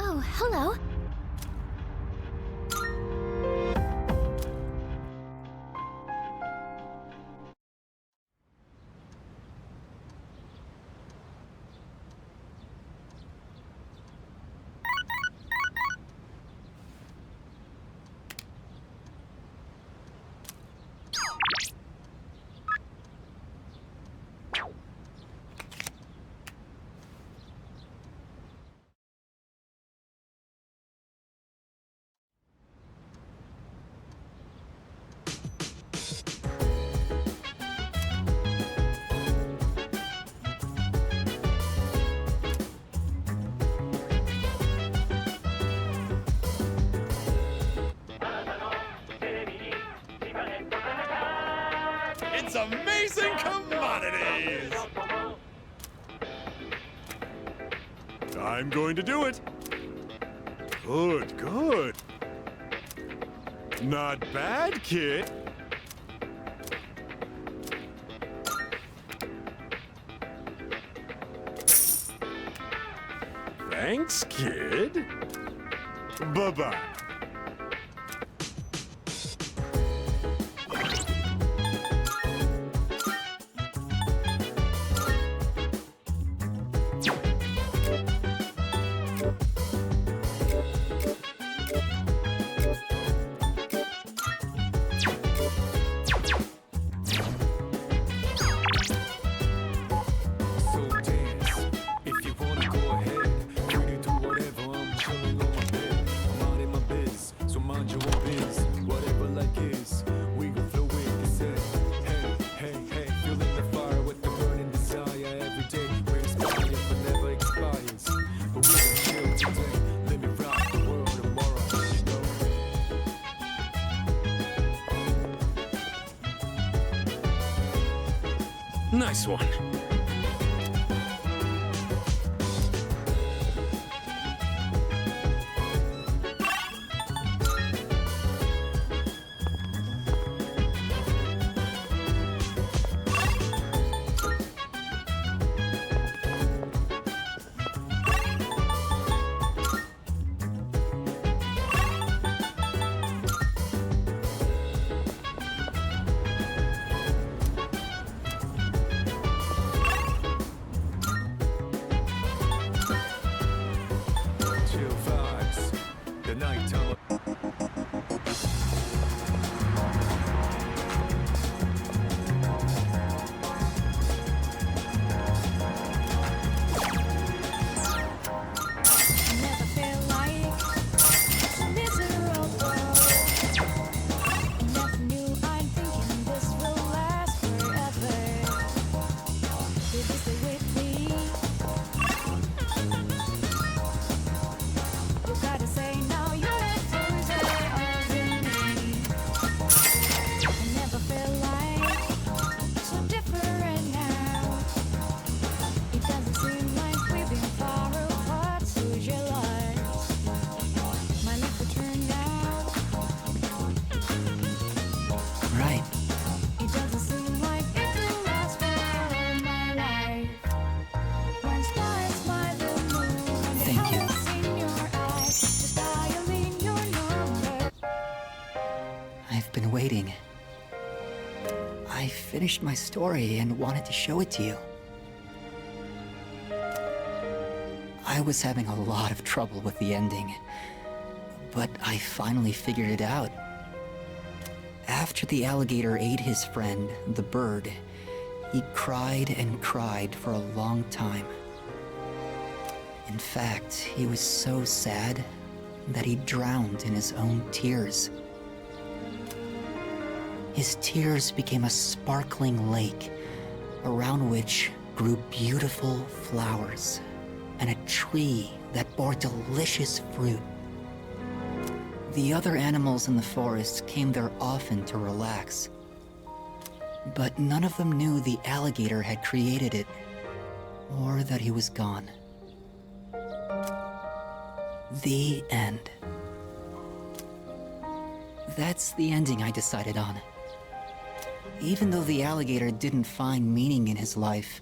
Oh, hello. It's amazing commodities! I'm going to do it. Good, good. Not bad, kid. Thanks, kid. Bye-bye. Nice one. I've been waiting. I finished my story and wanted to show it to you. I was having a lot of trouble with the ending, but I finally figured it out. After the alligator ate his friend, the bird, he cried and cried for a long time. In fact, he was so sad that he drowned in his own tears. His tears became a sparkling lake, around which grew beautiful flowers, and a tree that bore delicious fruit. The other animals in the forest came there often to relax, but none of them knew the alligator had created it. or that he was gone. The end. That's the ending I decided on. Even though the alligator didn't find meaning in his life,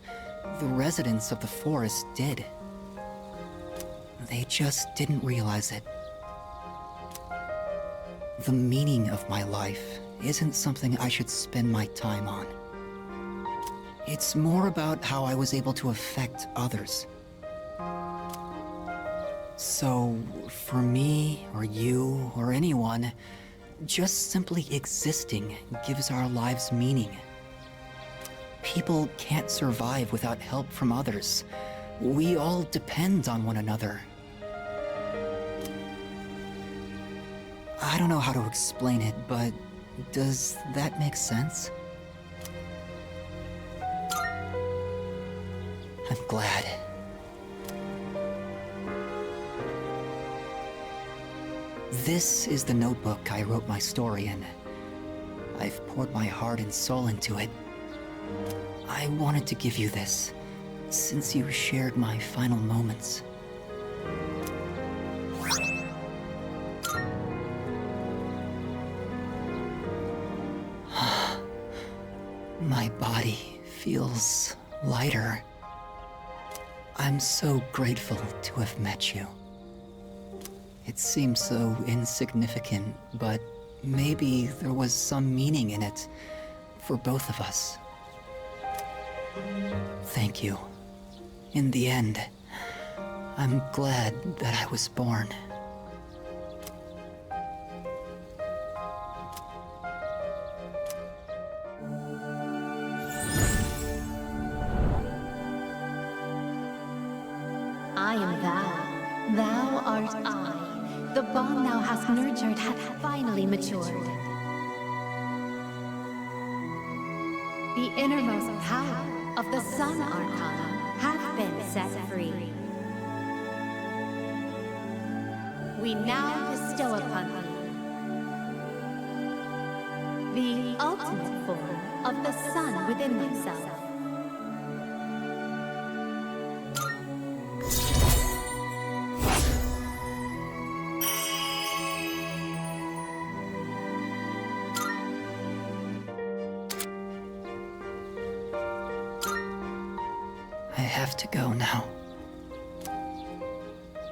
the residents of the forest did. They just didn't realize it. The meaning of my life isn't something I should spend my time on. It's more about how I was able to affect others. So, for me, or you, or anyone, just simply existing gives our lives meaning. People can't survive without help from others. We all depend on one another. I don't know how to explain it, but does that make sense? I'm glad. This is the notebook I wrote my story in. I've poured my heart and soul into it. I wanted to give you this, since you shared my final moments. My body feels lighter. I'm so grateful to have met you. It seems so insignificant, but maybe there was some meaning in it for both of us. Thank you. In the end, I'm glad that I was born. I am thou. Thou art I. The bond thou hast nurtured hath finally matured. The innermost power of the Sun Arcana hath been set free. We now bestow upon thee the ultimate form of the sun within thyself. I have to go now.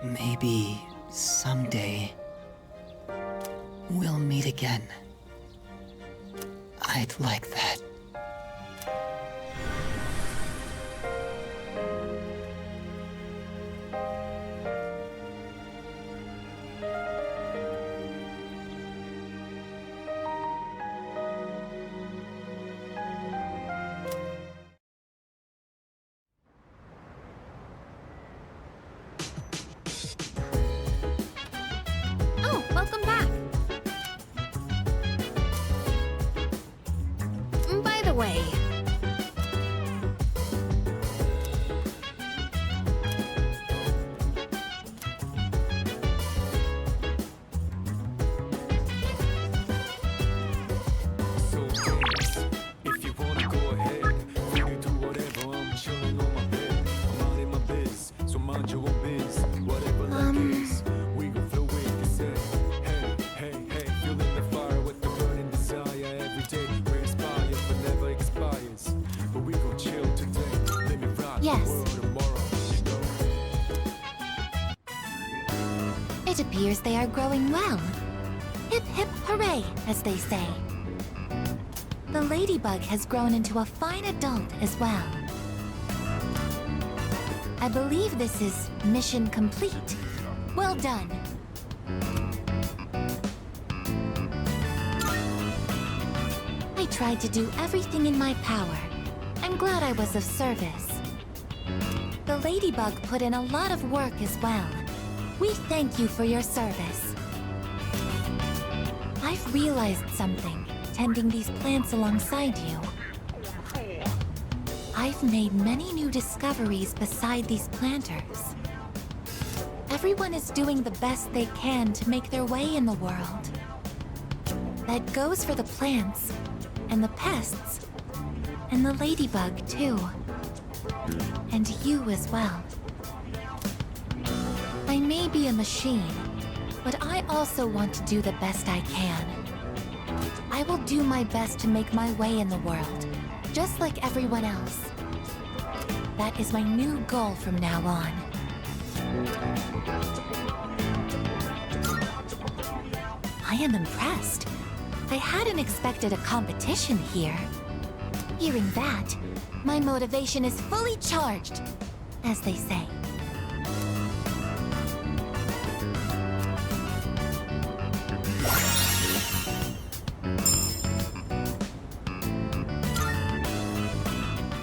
Maybe someday we'll meet again. I'd like that. Oh, welcome back. By the way, So dance, if you wanna go ahead, you can do whatever. I'm chilling on my bed, I'm out in my biz, so mind your own biz. Whatever life is, we gon' flow with this head. Hey, hey, hey, feeling the fire with the burning desire. Every day we inspire, but never expires. But we gon' chill today, let me rock Yes. the world tomorrow. You know. it appears they are growing well. Hip hip hooray, as they say. The ladybug has grown into a fine adult as well. I believe this is mission complete. Well done. I tried to do everything in my power. I'm glad I was of service. The ladybug put in a lot of work as well. We thank you for your service. I've realized something, tending these plants alongside you. I've made many new discoveries beside these planters. Everyone is doing the best they can to make their way in the world. That goes for the plants, and the pests, and the ladybug too. And you as well. I may be a machine, but I also want to do the best I can. I will do my best to make my way in the world, just like everyone else. That is my new goal from now on. I am impressed. I hadn't expected a competition here. Hearing that, my motivation is fully charged, as they say.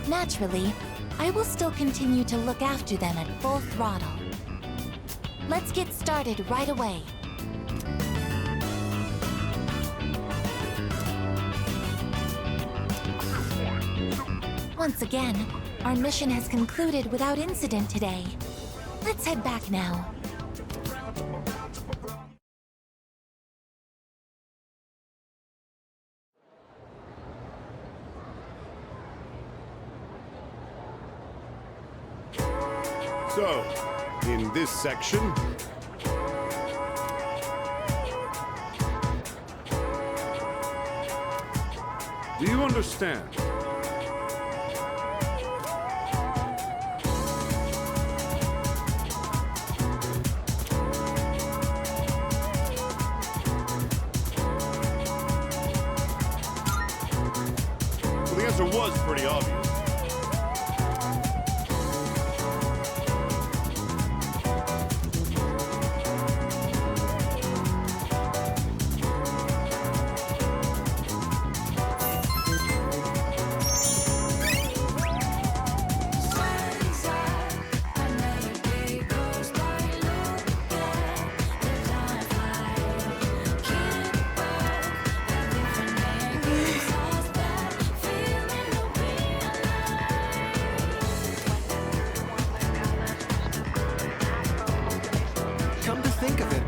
Naturally, I will still continue to look after them at full throttle. Let's get started right away. Once again, our mission has concluded without incident today. Let's head back now. So, in this section, do you understand? Well, the answer was pretty obvious. Come to think of it,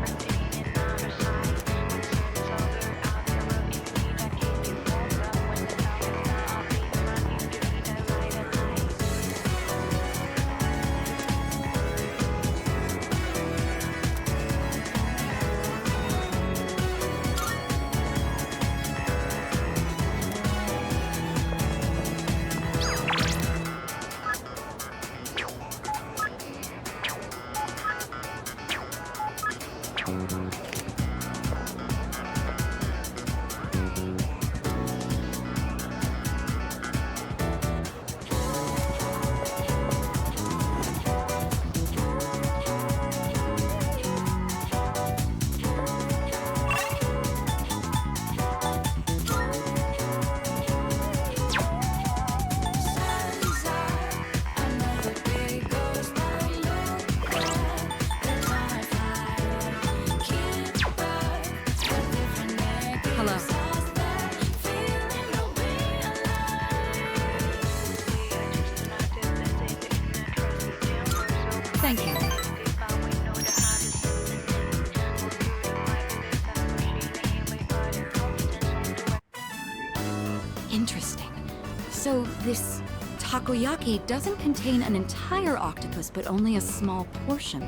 Hello. Thank you. Interesting. So this takoyaki doesn't contain an entire octopus, but only a small portion.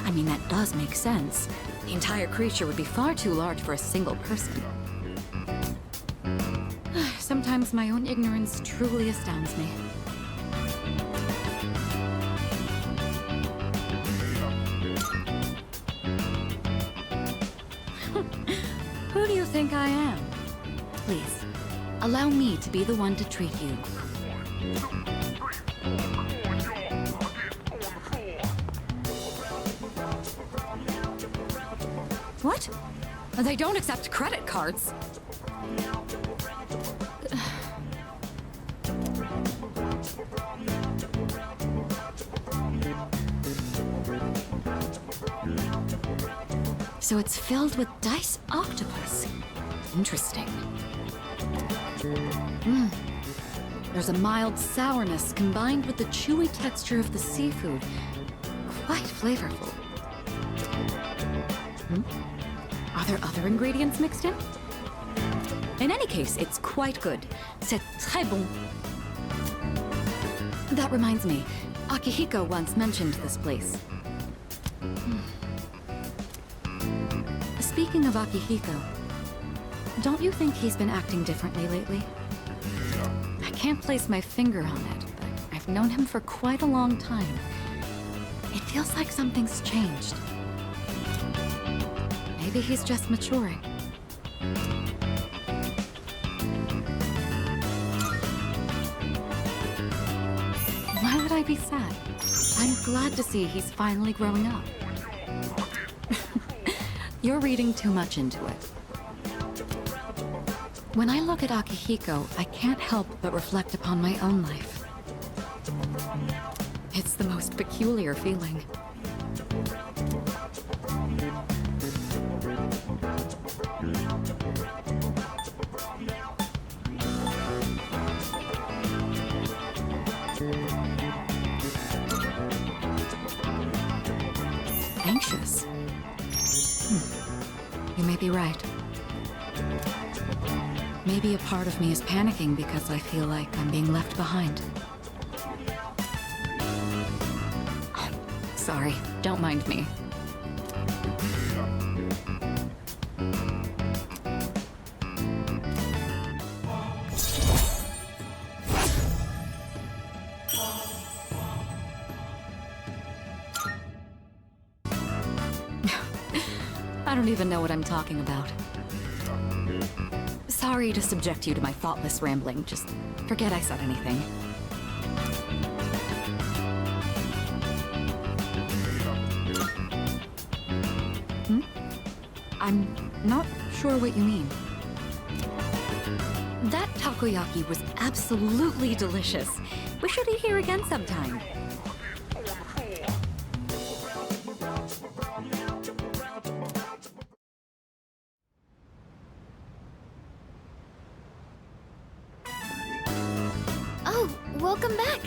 I mean, that does make sense. The entire creature would be far too large for a single person. Sometimes my own ignorance truly astounds me. Who do you think I am? Please, allow me to be the one to treat you. What? They don't accept credit cards. So it's filled with dice octopus. Interesting. There's a mild sourness combined with the chewy texture of the seafood. Quite flavorful. Are there other ingredients mixed in? In any case, it's quite good. C'est très bon. That reminds me, Akihiko once mentioned this place. Speaking of Akihiko, don't you think he's been acting differently lately? I can't place my finger on it, but I've known him for quite a long time. It feels like something's changed. Maybe he's just maturing. Why would I be sad? I'm glad to see he's finally growing up. You're reading too much into it. When I look at Akihiko, I can't help but reflect upon my own life. It's the most peculiar feeling. Anxious. You may be right. Maybe a part of me is panicking because I feel like I'm being left behind. Sorry, don't mind me. I don't even know what I'm talking about. Sorry to subject you to my thoughtless rambling. Just forget I said anything. I'm not sure what you mean. That takoyaki was absolutely delicious. We should eat here again sometime. Oh, welcome back.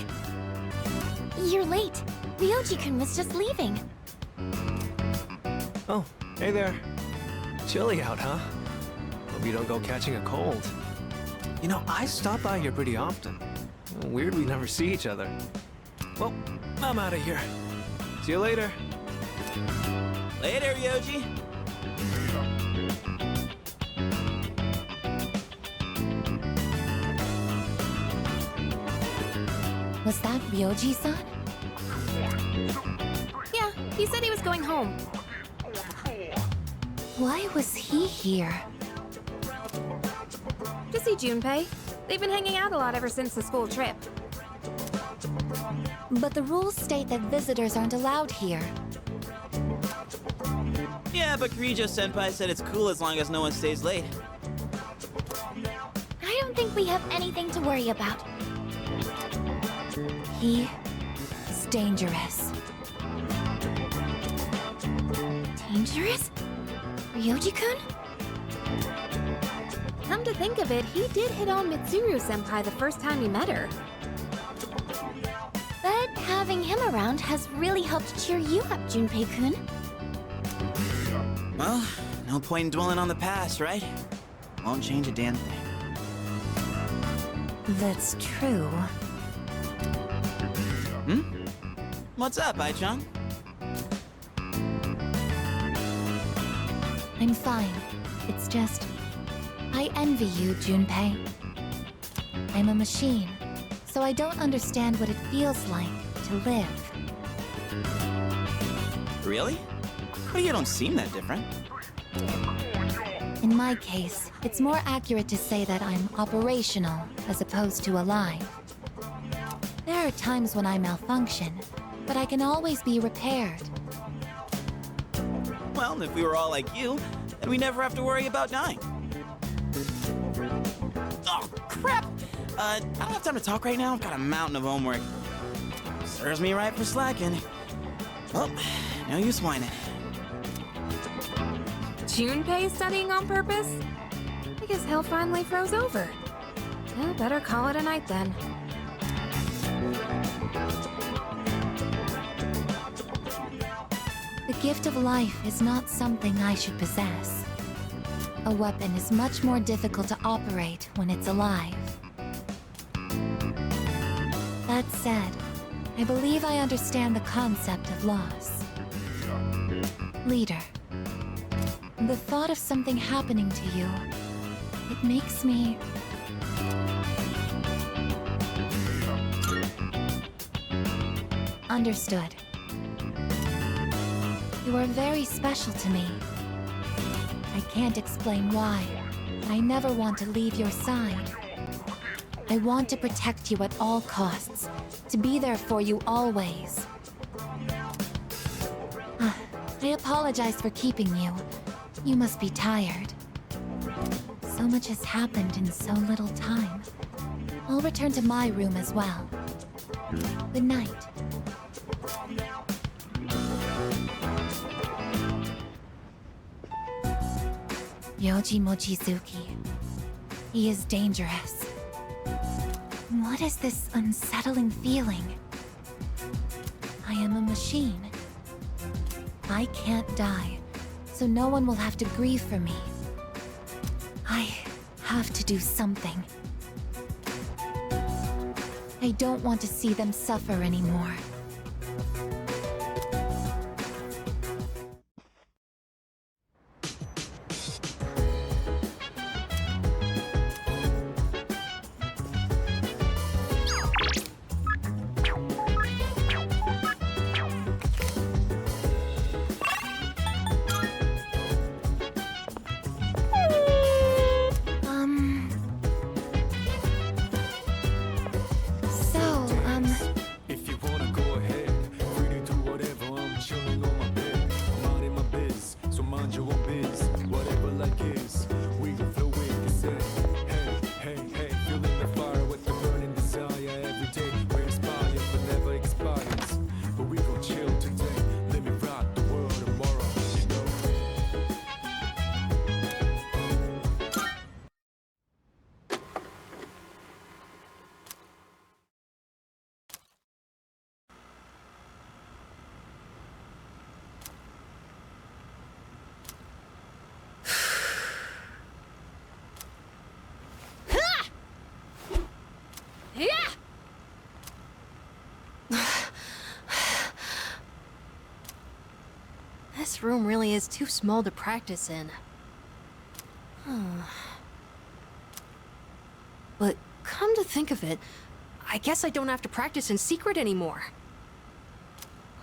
You're late. Ryoji-kun was just leaving. Oh, hey there. Chilly out, huh? Hope you don't go catching a cold. You know, I stop by here pretty often. Weird we never see each other. Well, I'm out of here. See you later. Later, Ryoji. Was that Ryoji-san? Yeah, he said he was going home. Why was he here? To see Junpei. They've been hanging out a lot ever since the school trip. But the rules state that visitors aren't allowed here. Yeah, but Kirijo-senpai said it's cool as long as no one stays late. I don't think we have anything to worry about. He is dangerous. Dangerous? Ryoji-kun? Come to think of it, he did hit on Mitsuru-senpai the first time he met her. But having him around has really helped cheer you up, Junpei-kun. Well, no point in dwelling on the past, right? Won't change a damn thing. That's true. What's up, Ai-chan? I'm fine. It's just... I envy you, Junpei. I'm a machine, so I don't understand what it feels like to live. Really? Well, you don't seem that different. In my case, it's more accurate to say that I'm operational as opposed to alive. There are times when I malfunction, but I can always be repaired. Well, if we were all like you, then we never have to worry about dying. Oh, crap! I don't have time to talk right now. I've got a mountain of homework. Serves me right for slacking. Well, no use whining. Junpei studying on purpose? I guess hell finally froze over. Yeah, better call it a night then. The gift of life is not something I should possess. A weapon is much more difficult to operate when it's alive. That said, I believe I understand the concept of loss. Leader, the thought of something happening to you, it makes me... Understood. You are very special to me. I can't explain why. I never want to leave your side. I want to protect you at all costs, to be there for you always. I apologize for keeping you. You must be tired. So much has happened in so little time. I'll return to my room as well. Good night. Yoji Mochizuki. He is dangerous. What is this unsettling feeling? I am a machine. I can't die, so no one will have to grieve for me. I have to do something. I don't want to see them suffer anymore. If you wanna go ahead, free to do whatever. I'm chilling on my bed, I'm minding my biz, so mind your own biz. Whatever life is, we gon' flow with the set. Hey, hey, hey, feeling the fire with the burning desire. Every day we inspire, but never expires. But we gon' chill today. Let me rock the world tomorrow, you know. This room really is too small to practice in. But come to think of it, I guess I don't have to practice in secret anymore.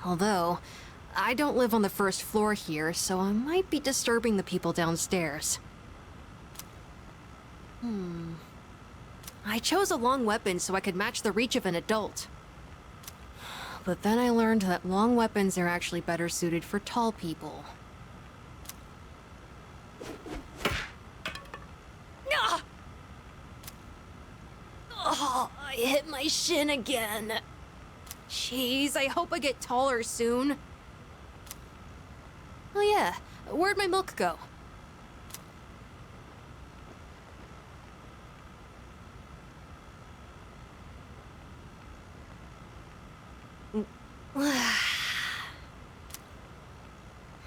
Although, I don't live on the first floor here, so I might be disturbing the people downstairs. I chose a long weapon so I could match the reach of an adult. But then I learned that long weapons are actually better suited for tall people. Ah! Oh, I hit my shin again. Jeez, I hope I get taller soon. Oh yeah, where'd my milk go?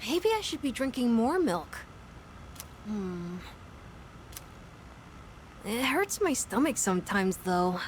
Maybe I should be drinking more milk. It hurts my stomach sometimes, though.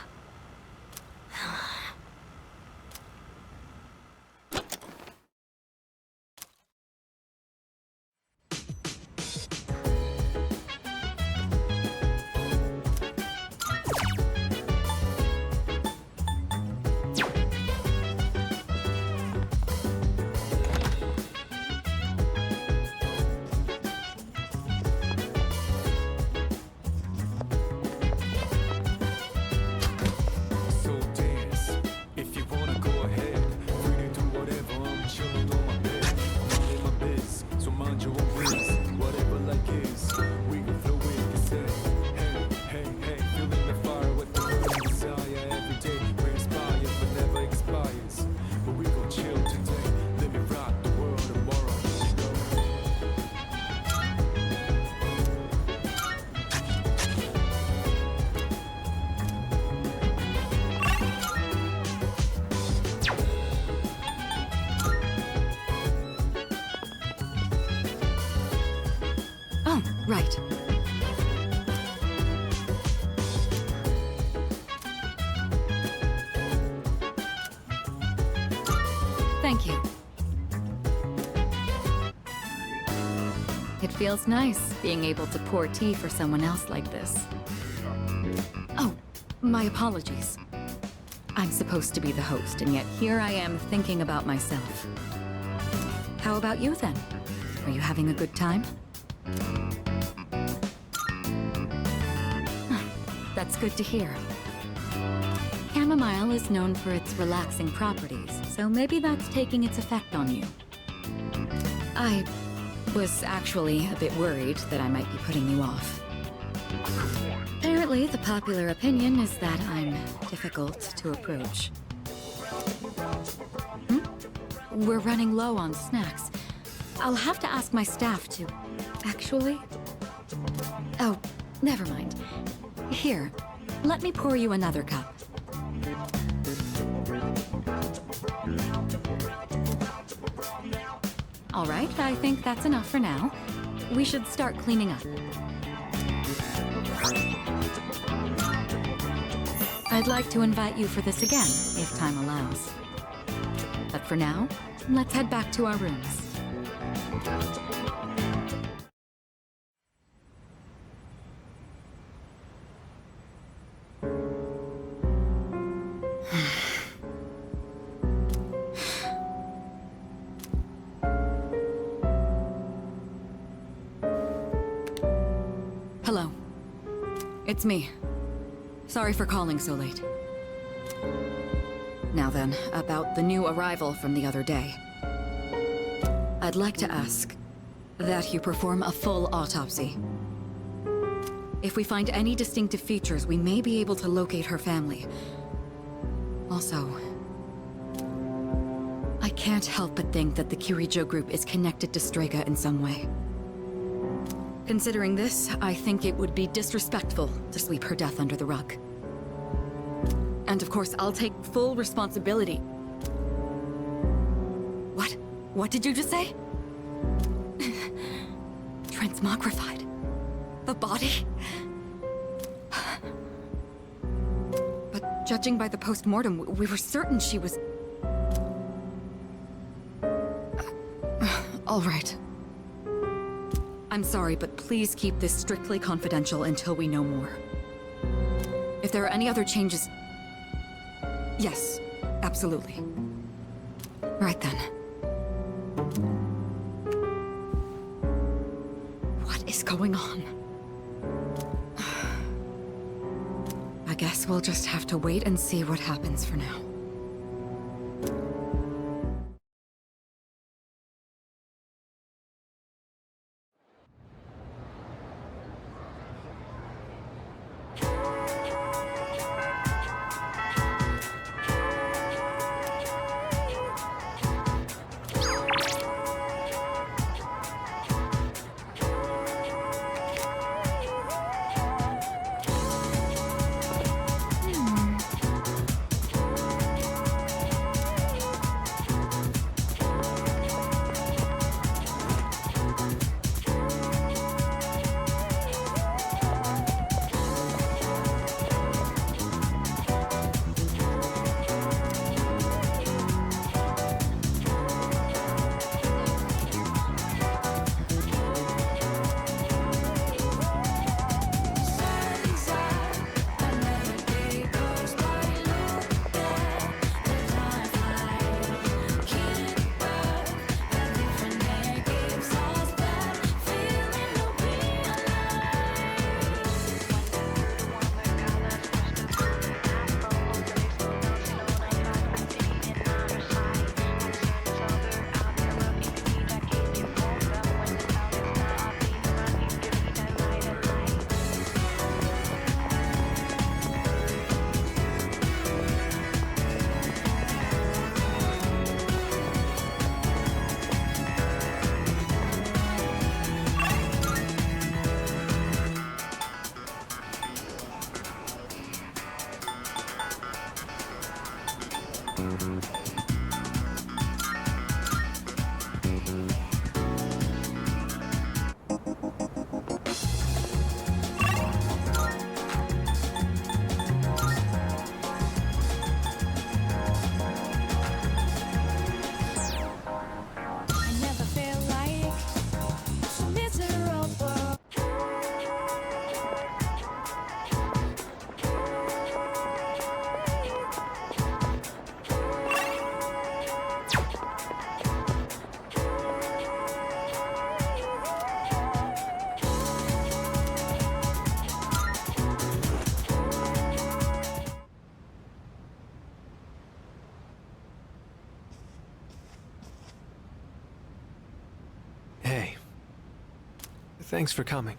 feels nice, being able to pour tea for someone else like this. Oh, my apologies. I'm supposed to be the host, and yet here I am thinking about myself. How about you, then? Are you having a good time? That's good to hear. Chamomile is known for its relaxing properties, so maybe that's taking its effect on you. I was actually a bit worried that I might be putting you off. Apparently, the popular opinion is that I'm difficult to approach. We're running low on snacks. I'll have to ask my staff to... Actually? Oh, never mind. Here, let me pour you another cup. All right, I think that's enough for now. We should start cleaning up. I'd like to invite you for this again, if time allows. But for now, let's head back to our rooms. Hello. It's me. Sorry for calling so late. Now then, about the new arrival from the other day. I'd like to ask that you perform a full autopsy. If we find any distinctive features, we may be able to locate her family. Also, I can't help but think that the Kirijo group is connected to Strega in some way. Considering this, I think it would be disrespectful to sweep her death under the rug. And of course, I'll take full responsibility. What? What did you just say? Transmogrified? The body? But judging by the post-mortem, we were certain she was... All right. I'm sorry, but please keep this strictly confidential until we know more. If there are any other changes... Yes, absolutely. Right then. What is going on? I guess we'll just have to wait and see what happens for now. I never feel like so miserable. Thanks for coming.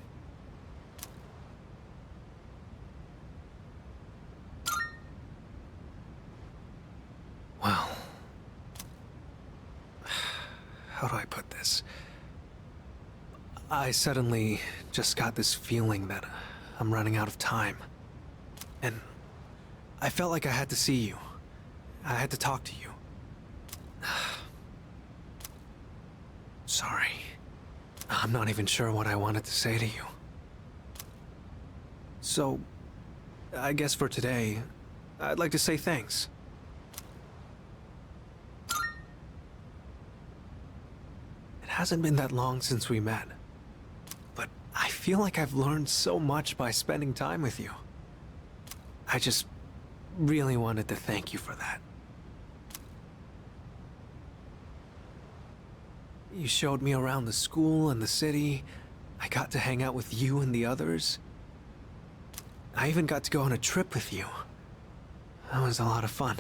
Well, how do I put this? I suddenly just got this feeling that I'm running out of time. And I felt like I had to see you. I had to talk to you. Sorry. I'm not even sure what I wanted to say to you. So, I guess for today, I'd like to say thanks. It hasn't been that long since we met, but I feel like I've learned so much by spending time with you. I just really wanted to thank you for that. You showed me around the school and the city. I got to hang out with you and the others. I even got to go on a trip with you. That was a lot of fun.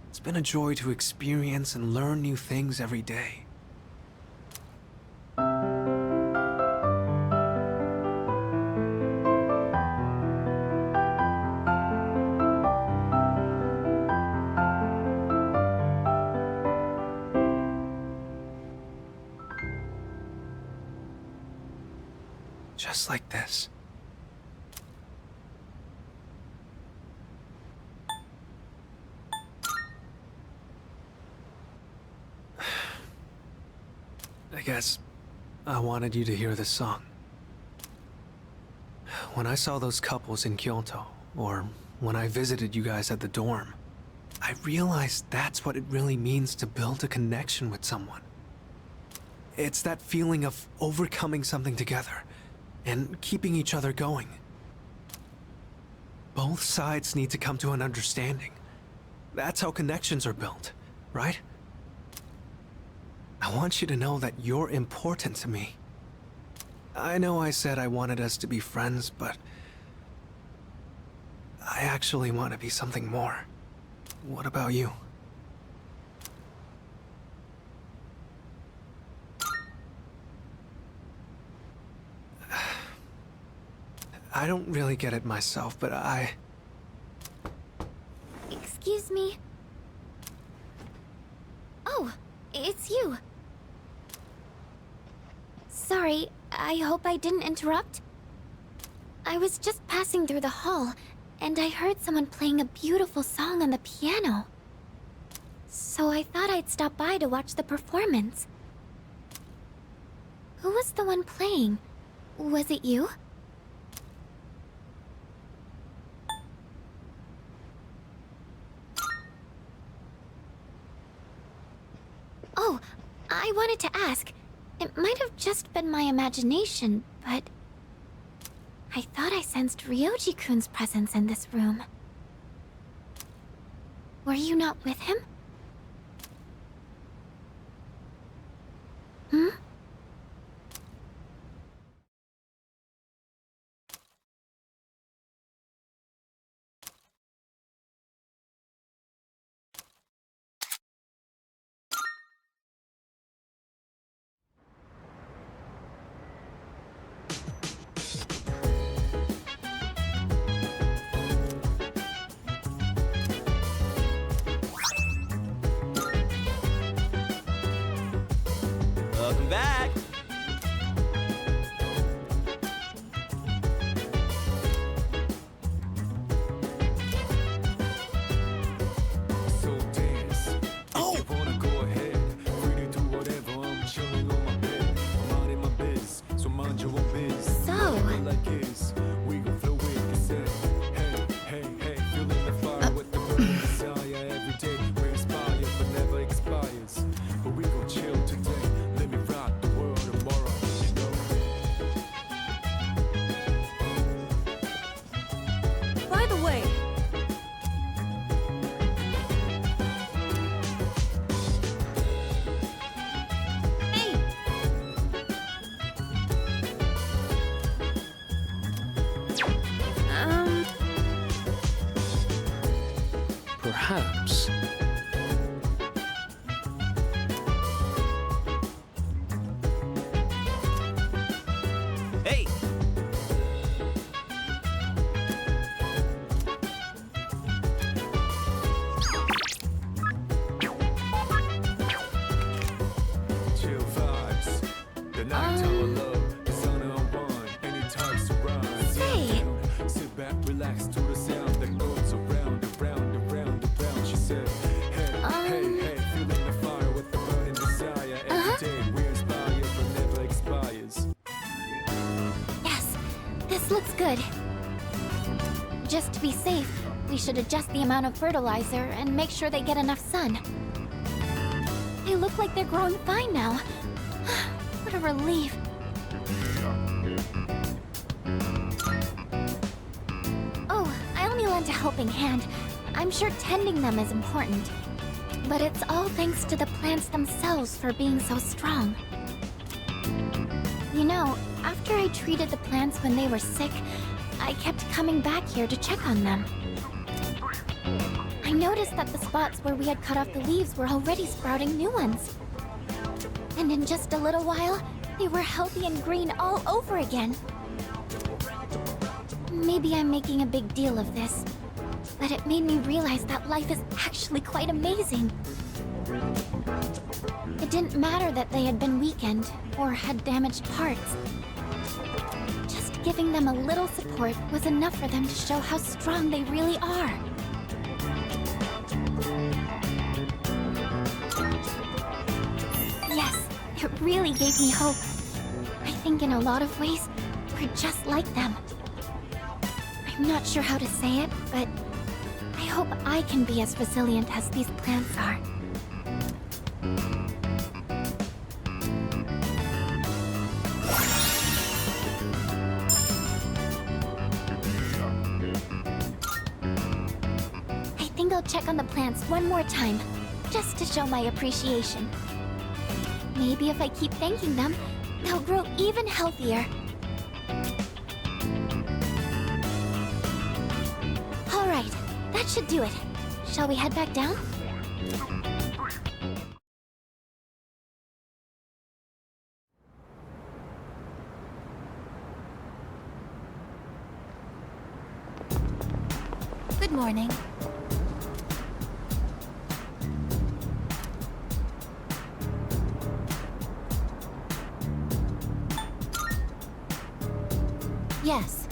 It's been a joy to experience and learn new things every day. Just like this. I guess I wanted you to hear this song. When I saw those couples in Kyoto, or when I visited you guys at the dorm, I realized that's what it really means to build a connection with someone. It's that feeling of overcoming something together and keeping each other going. Both sides need to come to an understanding. That's how connections are built, right? I want you to know that you're important to me. I know I said I wanted us to be friends, but I actually want to be something more. What about you? I don't really get it myself, but Excuse me? Oh, it's you. Sorry, I hope I didn't interrupt. I was just passing through the hall, and I heard someone playing a beautiful song on the piano. So I thought I'd stop by to watch the performance. Who was the one playing? Was it you? Oh, I wanted to ask. It might have just been my imagination, but I thought I sensed Ryoji-kun's presence in this room. Were you not with him? Hmm? Welcome back. So dance. If you wanna go ahead, free to do whatever. I'm chilling on my bed. I'm out in my biz, so mind your own biz. So- Whatever like is, we gon' flow with it. Say, hey, hey, hey, feeling the fire with the burning desire every day. We inspire, but never expires. But we gon' chill today. Let me rock the world tomorrow. You know. By the way, hey, perhaps. looks good. Just to be safe, we should adjust the amount of fertilizer and make sure they get enough sun. They look like they're growing fine now. What a relief. Oh, I only lent a helping hand. I'm sure tending them is important. But it's all thanks to the plants themselves for being so strong. You know, after I treated the plants when they were sick, I kept coming back here to check on them. I noticed that the spots where we had cut off the leaves were already sprouting new ones. And in just a little while, they were healthy and green all over again. Maybe I'm making a big deal of this, but it made me realize that life is actually quite amazing. It didn't matter that they had been weakened or had damaged parts. Just giving them a little support was enough for them to show how strong they really are. Yes, it really gave me hope. I think in a lot of ways, we're just like them. I'm not sure how to say it, but I hope I can be as resilient as these plants are. I think I'll check on the plants one more time, just to show my appreciation. Maybe if I keep thanking them, they'll grow even healthier. All right, that should do it. Shall we head back down? Good morning. Yes.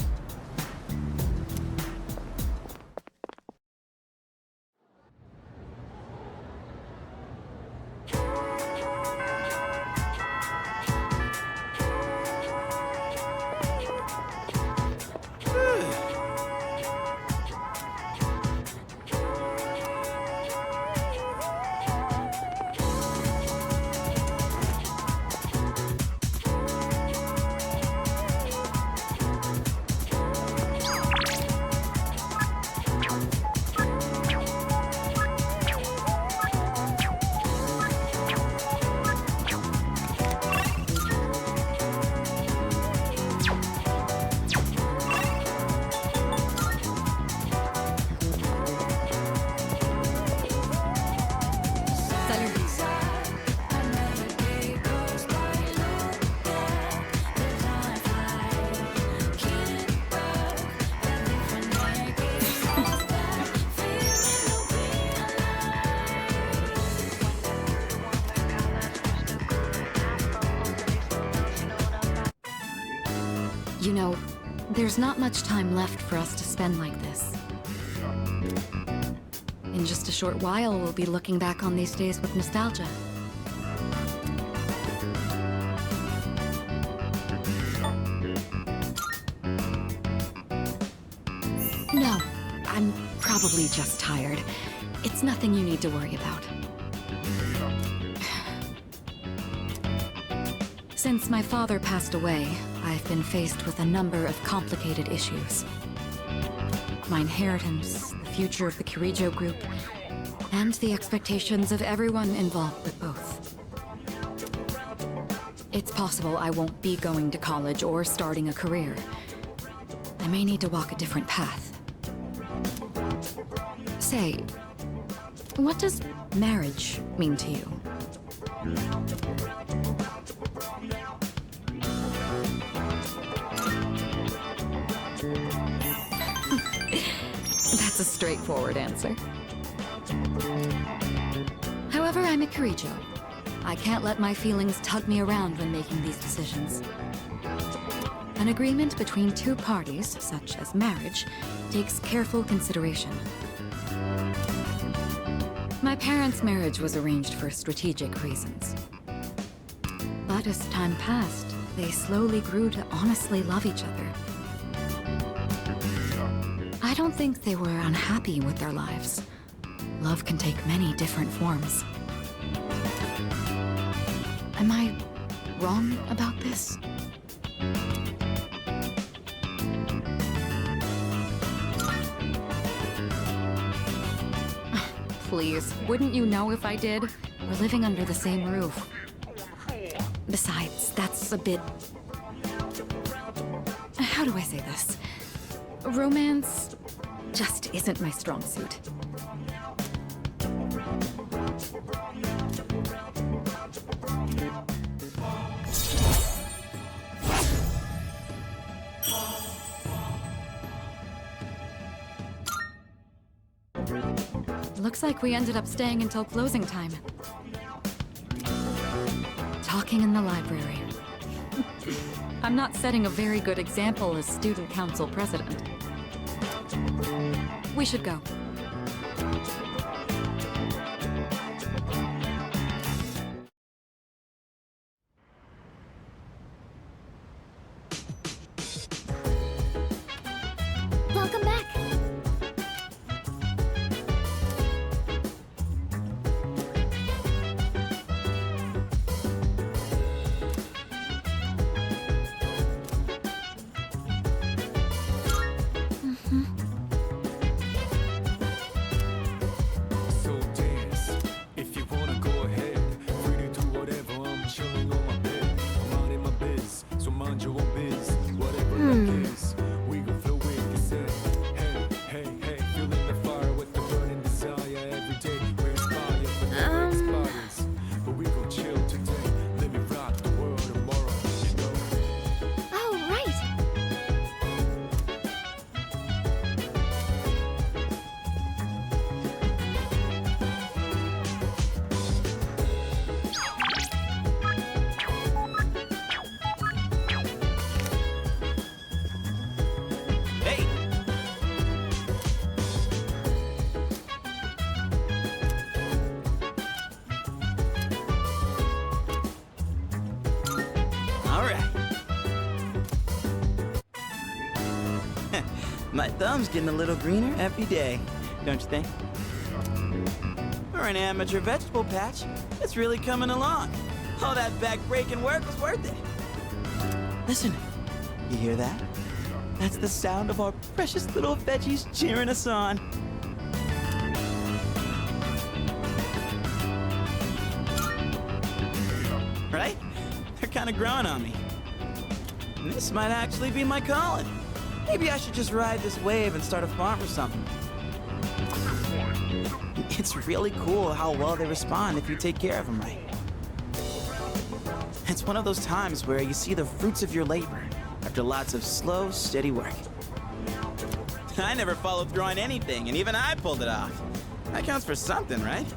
You know, there's not much time left for us to spend like this. In just a short while, we'll be looking back on these days with nostalgia. No, I'm probably just tired. It's nothing you need to worry about. Since my father passed away, I've been faced with a number of complicated issues. My inheritance, the future of the Kirijo group, and the expectations of everyone involved with both. It's possible I won't be going to college or starting a career. I may need to walk a different path. Say, what does marriage mean to you? That's a straightforward answer. However, I'm a Kirijo. I can't let my feelings tug me around when making these decisions. An agreement between two parties, such as marriage, takes careful consideration. My parents' marriage was arranged for strategic reasons. But as time passed, they slowly grew to honestly love each other. don't think they were unhappy with their lives. Love can take many different forms. Am I wrong about this? Please, wouldn't you know if I did? We're living under the same roof. Besides, that's a bit... How do I say this? Romance just isn't my strong suit. Looks like we ended up staying until closing time. Talking in the library. I'm not setting a very good example as student council president. We should go. Welcome back. So dance. If you wanna go ahead, free to do whatever. I'm chilling on my bed. I'm minding my biz, so mind your own biz. Whatever that is, we gon' flow with this head. Hey, hey, hey, feeling the fire with the burning desire every day. We're inspired, but never expires. But we gon' chill today. Let me rock the world tomorrow, you know. Oh, right. Hey! All right. My thumb's getting a little greener every day, don't you think? For an amateur vegetable patch, it's really coming along. All that back-breaking work was worth it. Listen, you hear that? That's the sound of our precious little veggies cheering us on. Right? They're kind of growing on me. And this might actually be my calling. Maybe I should just ride this wave and start a farm or something. It's really cool how well they respond if you take care of them right. It's one of those times where you see the fruits of your labor after lots of slow, steady work. I never followed through on anything, and even I pulled it off. That counts for something, right?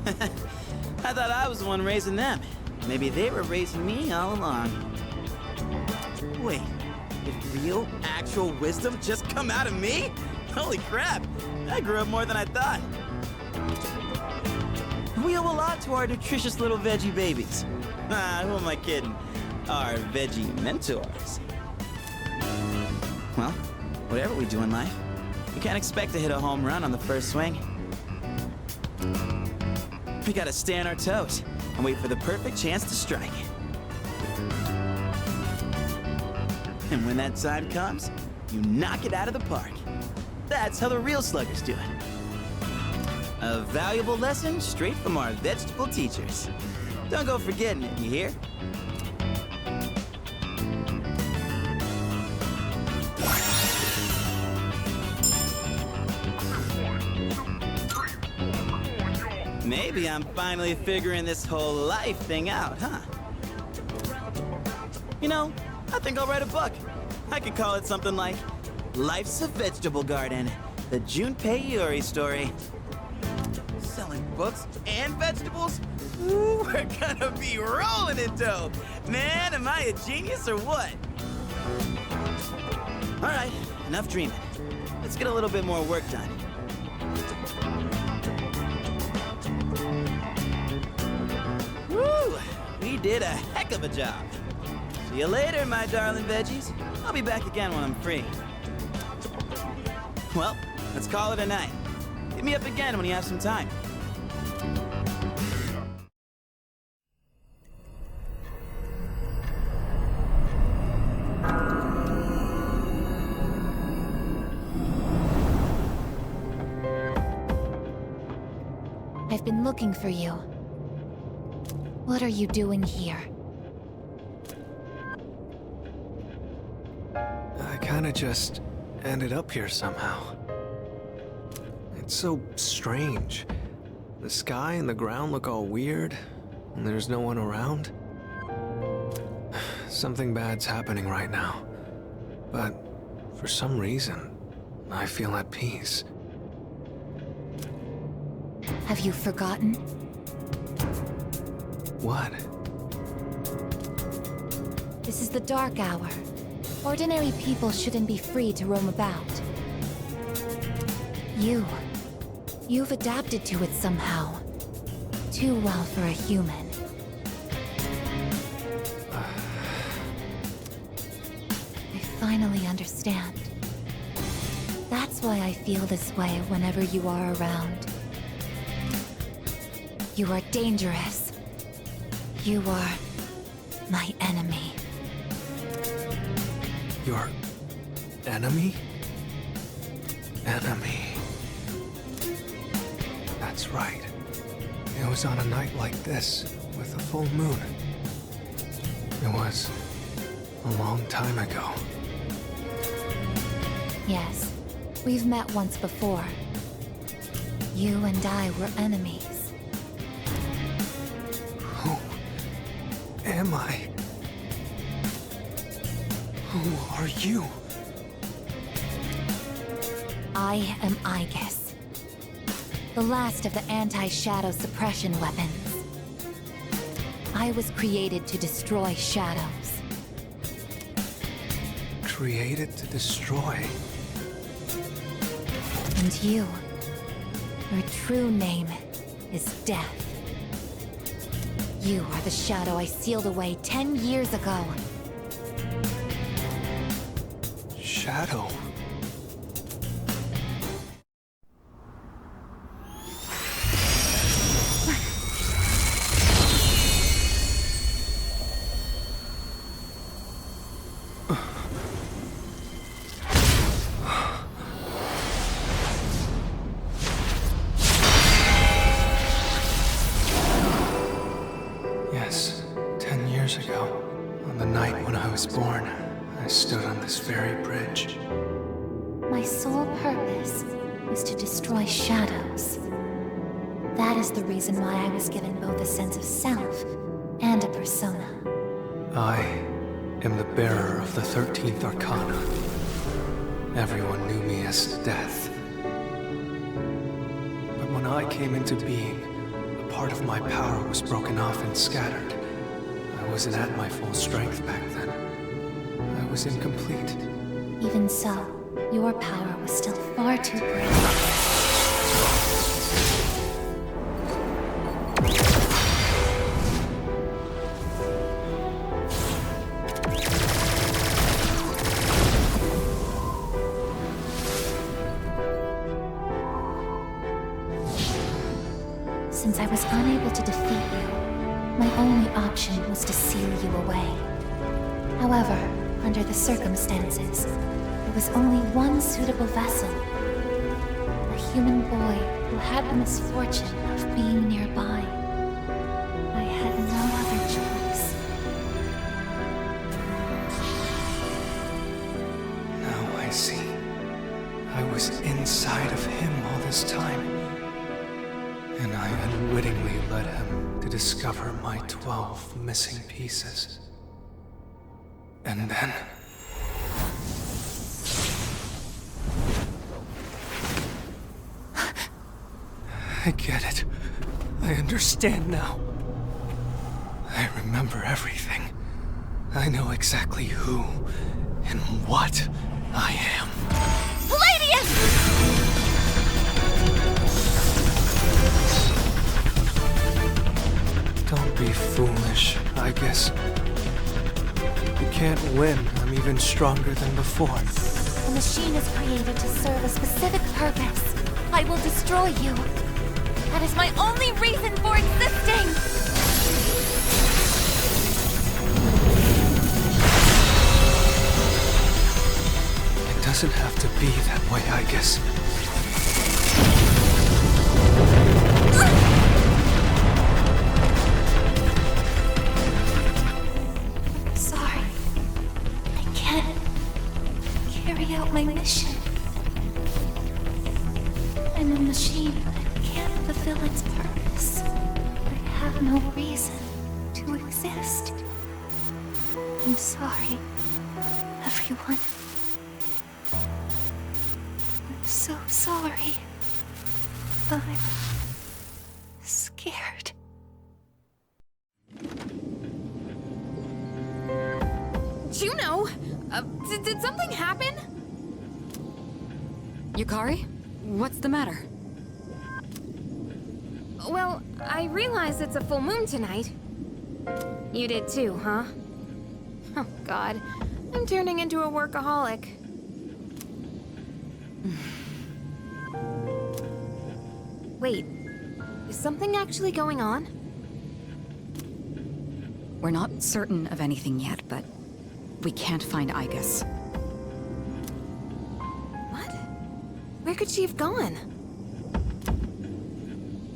I thought I was the one raising them. Maybe they were raising me all along. Wait, did real, actual wisdom just come out of me? Holy crap, I grew up more than I thought. We owe a lot to our nutritious little veggie babies. Who am I kidding? Our veggie mentors. Well, whatever we do in life, we can't expect to hit a home run on the first swing. We gotta stay on our toes and wait for the perfect chance to strike. And when that time comes, you knock it out of the park. That's how the real sluggers do it. A valuable lesson straight from our vegetable teachers. Don't go forgetting it, you hear? Maybe I'm finally figuring this whole life thing out, huh? You know, I think I'll write a book. I could call it something like Life's a Vegetable Garden, the Junpei Iori story. Selling books and vegetables? Ooh, we're gonna be rolling in dough. Man, am I a genius or what? All right, enough dreaming. Let's get a little bit more work done. Woo! We did a heck of a job. See you later, my darling veggies. I'll be back again when I'm free. Well, let's call it a night. Hit me up again when you have some time. I've been looking for you. What are you doing here? I kinda just ended up here somehow. It's so strange. The sky and the ground look all weird, and there's no one around. Something bad's happening right now. But for some reason, I feel at peace. Have you forgotten? What? This is the dark hour. Ordinary people shouldn't be free to roam about. You've adapted to it somehow. Too well for a human. I finally understand. That's why I feel this way whenever you are around. You are dangerous. You are my enemy. Your enemy? Enemy. That's right. It was on a night like this, with a full moon. It was a long time ago. Yes, we've met once before. You and I were enemies. Who am I? Who are you? I am Aegis, the last of the anti-shadow suppression weapons. I was created to destroy shadows. Created to destroy. And you, your true name is Death. You are the shadow I sealed away 10 years ago. Shadow. Yes, 10 years ago, on the night when I was born, I stood on this very bridge. My sole purpose is to destroy shadows. That is the reason why I was given both a sense of self and a persona. I am the bearer of the 13th Arcana. Everyone knew me as Death. But when I came into being, a part of my power was broken off and scattered. I wasn't at my full strength back then. I was incomplete. Even so, your power was still far too great. Since I was unable to defeat you, my only option was to seal you away. However, under the circumstances, there was only one suitable vessel. A human boy who had the misfortune of being nearby. I had no other choice. Now I see. I was inside of him all this time. And I unwittingly led him to discover my 12 missing pieces. And then... I get it. I understand now. I remember everything. I know exactly who and what I am. Don't be foolish, I guess. You can't win. I'm even stronger than before. The machine is created to serve a specific purpose. I will destroy you. That is my only reason for existing! It doesn't have to be that way, I guess. Sorry. I can't carry out my mission. I'm a machine that can't fulfill its purpose. I have no reason to exist. I'm sorry, everyone. I'm so sorry. I'm scared. Juno! Did something happen? Yukari? What's the matter? Well, I realize it's a full moon tonight. You did too, huh? Oh, God. I'm turning into a workaholic. Wait, is something actually going on? We're not certain of anything yet, but we can't find Igus. What? Where could she have gone?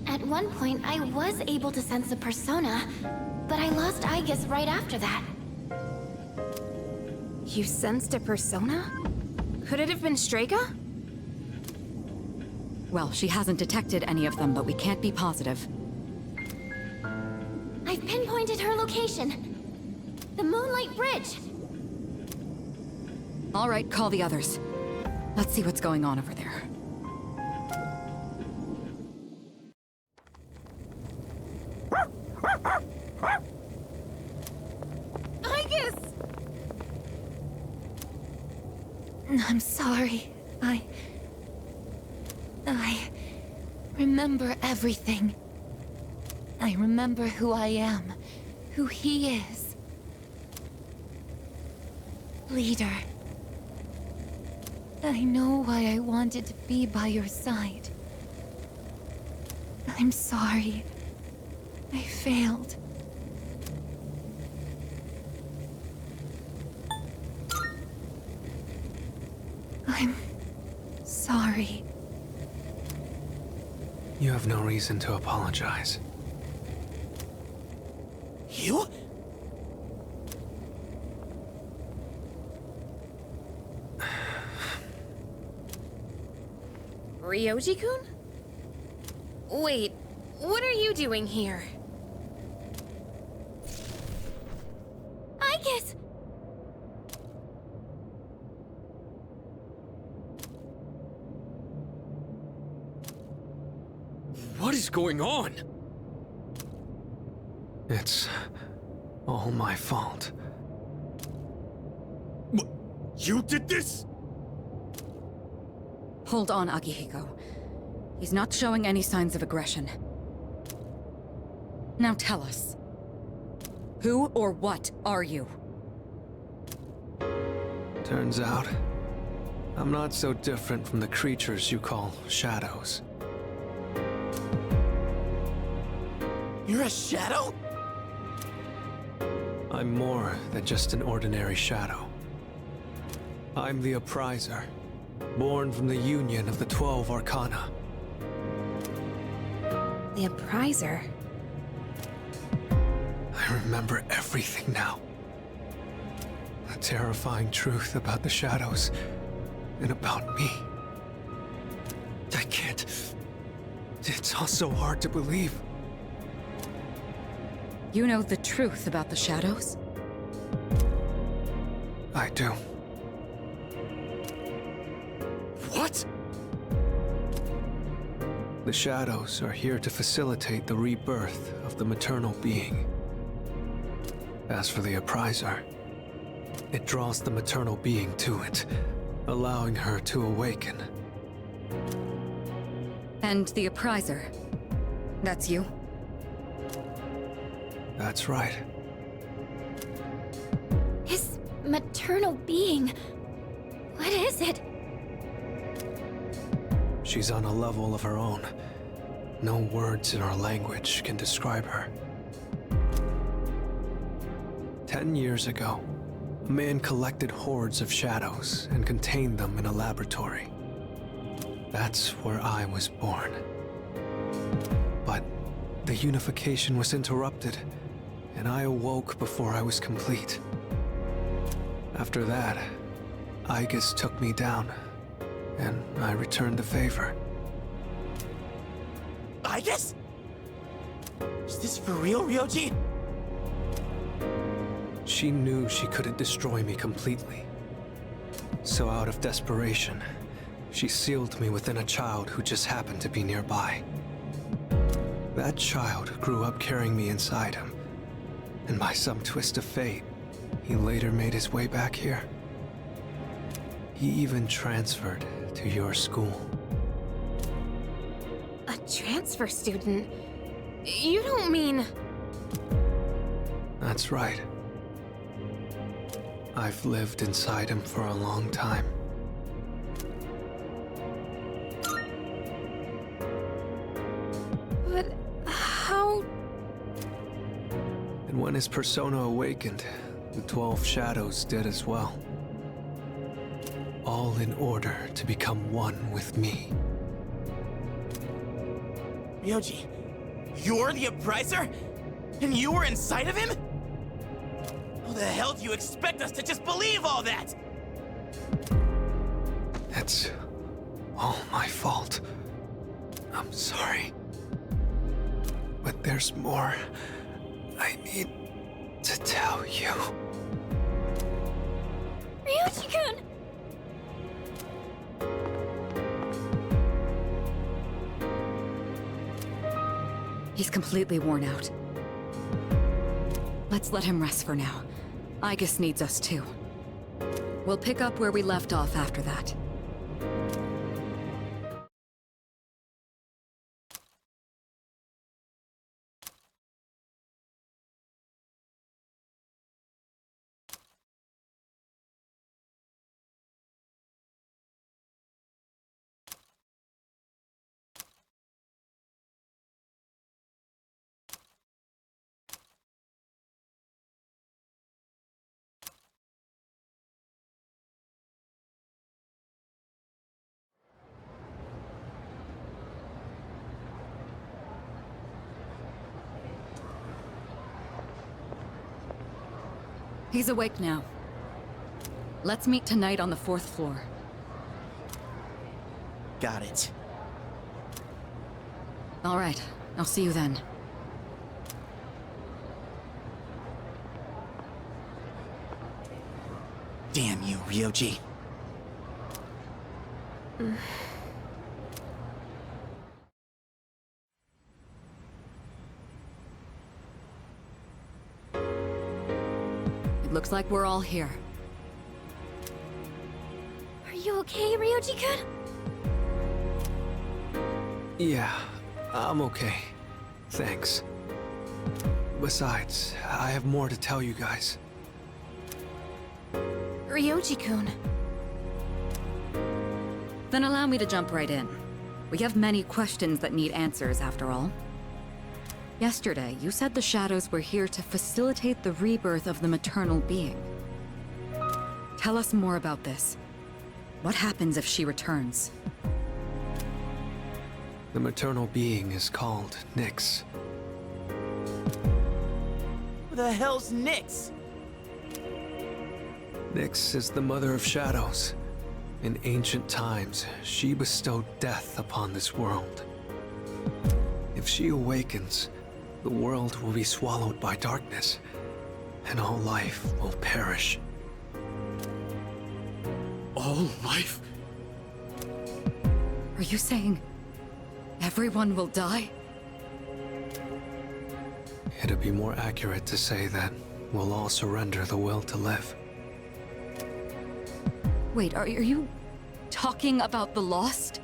At one point, I was able to sense a persona, but I lost Igus right after that. You sensed a persona? Could it have been Strega? Well, she hasn't detected any of them, but we can't be positive. I've pinpointed her location. The Moonlight Bridge. All right, call the others. Let's see what's going on over there. Igus! I'm sorry. I remember everything. I remember who I am, who he is. Leader. I know why I wanted to be by your side. I'm sorry. I failed. I'm sorry. You have no reason to apologize. You? Ryoji-kun? Wait, what are you doing here? Igus! What is going on? It's all my fault. You did this? Hold on, Akihiko. He's not showing any signs of aggression. Now tell us. Who or what are you? Turns out, I'm not so different from the creatures you call shadows. You're a shadow? I'm more than just an ordinary shadow. I'm the Appriser, born from the union of the 12 Arcana. The Appriser? I remember everything now. The terrifying truth about the shadows and about me. I can't... It's all so hard to believe. You know the truth about the shadows? I do. What? The shadows are here to facilitate the rebirth of the maternal being. As for the Appriser, it draws the maternal being to it, allowing her to awaken. And the Appriser. That's you? That's right. Is maternal being. What is it? She's on a level of her own. No words in our language can describe her. 10 years ago, a man collected hordes of shadows and contained them in a laboratory. That's where I was born. But the unification was interrupted, and I awoke before I was complete. After that, Aigis took me down, and I returned the favor. Aigis? Is this for real, Ryoji? She knew she couldn't destroy me completely. So out of desperation, she sealed me within a child who just happened to be nearby. That child grew up carrying me inside him, and by some twist of fate, he later made his way back here. He even transferred to your school. A transfer student? You don't mean... That's right. I've lived inside him for a long time. But how... And when his persona awakened, the 12 shadows did as well. All in order to become one with me. Ryoji, you're the Appriser? And you were inside of him? How the hell do you expect us to just believe all that? It's all my fault. I'm sorry. But there's more I need to tell you. Ryoji-kun! He's completely worn out. Let's let him rest for now. Aigis needs us too. We'll pick up where we left off after that. He's awake now. Let's meet tonight on the 4th floor. Got it. All right, I'll see you then. Damn you, Ryoji. It looks like we're all here. Are you okay, Ryoji-kun? Yeah, I'm okay. Thanks. Besides, I have more to tell you guys. Ryoji-kun. Then allow me to jump right in. We have many questions that need answers, after all. Yesterday, you said the shadows were here to facilitate the rebirth of the maternal being. Tell us more about this. What happens if she returns? The maternal being is called Nyx. Who the hell's Nyx? Nyx is the mother of shadows. In ancient times, she bestowed death upon this world. If she awakens, the world will be swallowed by darkness, and all life will perish. All life? Are you saying everyone will die? It'd be more accurate to say that we'll all surrender the will to live. Wait, are you talking about the Lost?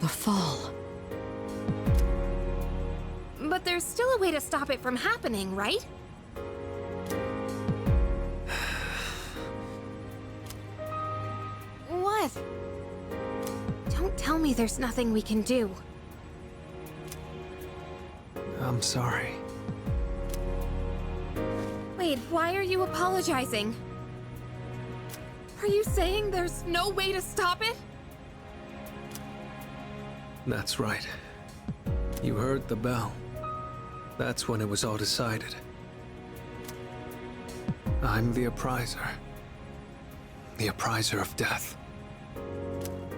The fall. But there's still a way to stop it from happening, right? What? Don't tell me there's nothing we can do. I'm sorry. Wait, why are you apologizing? Are you saying there's no way to stop it? That's right. You heard the bell. That's when it was all decided. I'm the Appriser. The Appriser of death.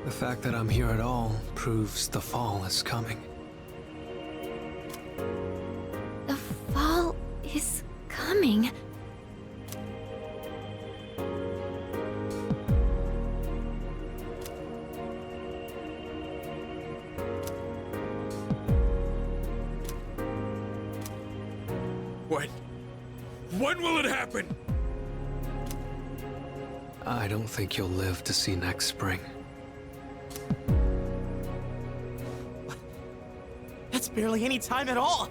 The fact that I'm here at all proves the fall is coming. The fall is coming. When will it happen? I don't think you'll live to see next spring. That's barely any time at all.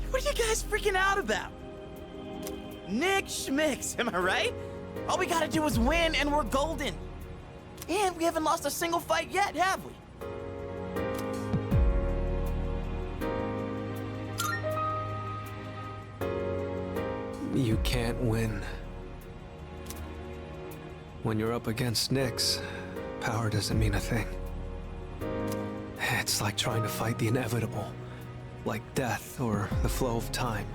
What are you guys freaking out about? Nick Schmicks, am I right? All we gotta do is win and we're golden. And we haven't lost a single fight yet, have we? You can't win. When you're up against Nyx, power doesn't mean a thing. It's like trying to fight the inevitable, like death or the flow of time.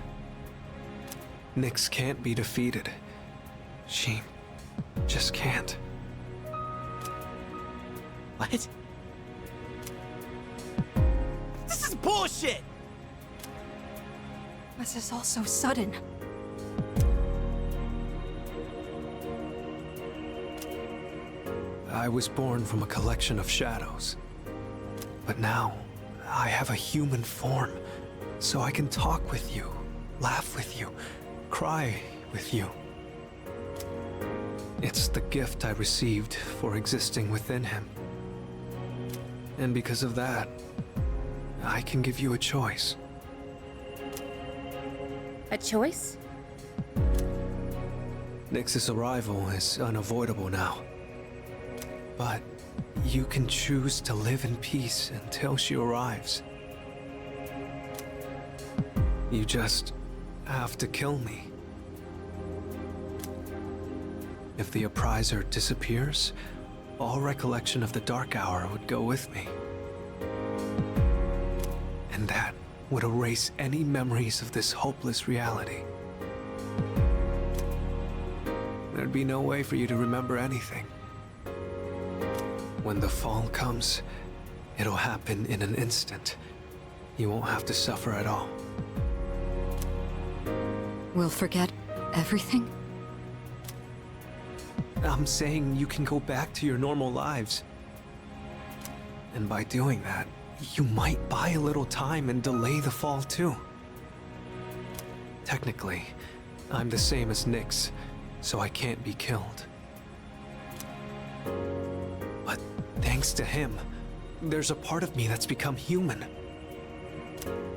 Nyx can't be defeated. She just can't. What? This is bullshit! This is all so sudden. I was born from a collection of shadows. But now, I have a human form, so I can talk with you, laugh with you, cry with you. It's the gift I received for existing within him. And because of that, I can give you a choice. A choice? Nyx's arrival is unavoidable now. But you can choose to live in peace until she arrives. You just have to kill me. If the Appriser disappears, all recollection of the Dark Hour would go with me. And that would erase any memories of this hopeless reality. There'd be no way for you to remember anything. When the fall comes, it'll happen in an instant. You won't have to suffer at all. We'll forget everything? I'm saying you can go back to your normal lives. And by doing that, you might buy a little time and delay the fall too. Technically, I'm the same as Nyx, so I can't be killed. But thanks to him, there's a part of me that's become human.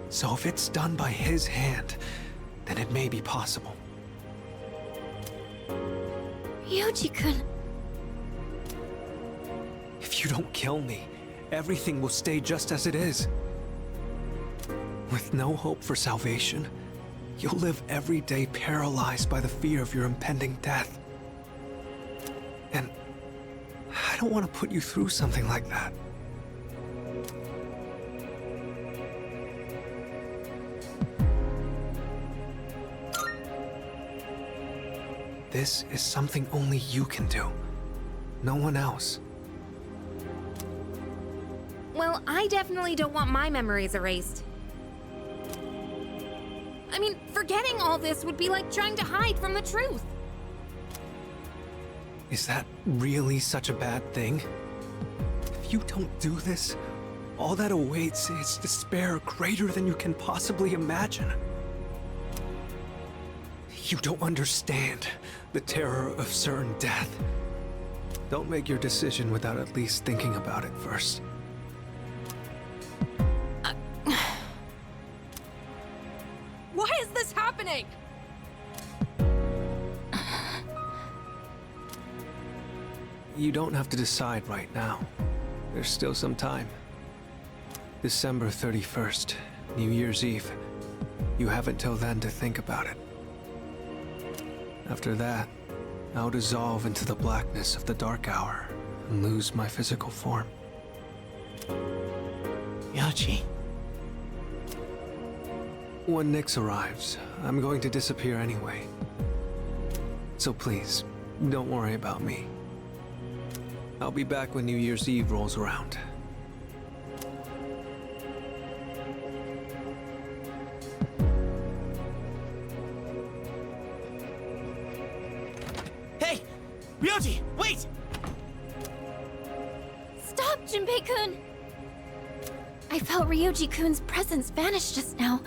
So if it's done by his hand, then it may be possible. Ryuji-kun. If you don't kill me, everything will stay just as it is. With no hope for salvation, you'll live every day paralyzed by the fear of your impending death. And I don't want to put you through something like that. This is something only you can do. No one else. Well, I definitely don't want my memories erased. I mean, forgetting all this would be like trying to hide from the truth. Is that really such a bad thing? If you don't do this, All that awaits is despair greater than you can possibly imagine. You don't understand the terror of certain death. Don't make your decision without at least thinking about it first. Why is this happening? You don't have to decide right now. There's still some time. December 31st, New Year's Eve. You have until then to think about it. After that, I'll dissolve into the blackness of the dark hour and lose my physical form. Ryoji. When Nyx arrives, I'm going to disappear anyway. So please, don't worry about me. I'll be back when New Year's Eve rolls around. Hey! Ryoji, wait! Stop, Junpei-kun! I felt Ryoji-kun's presence vanish just now.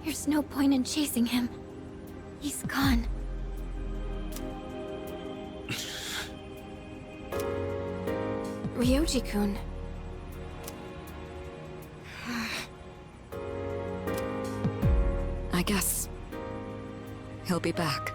There's no point in chasing him. He's gone. Ryoji-kun. I guess he'll be back.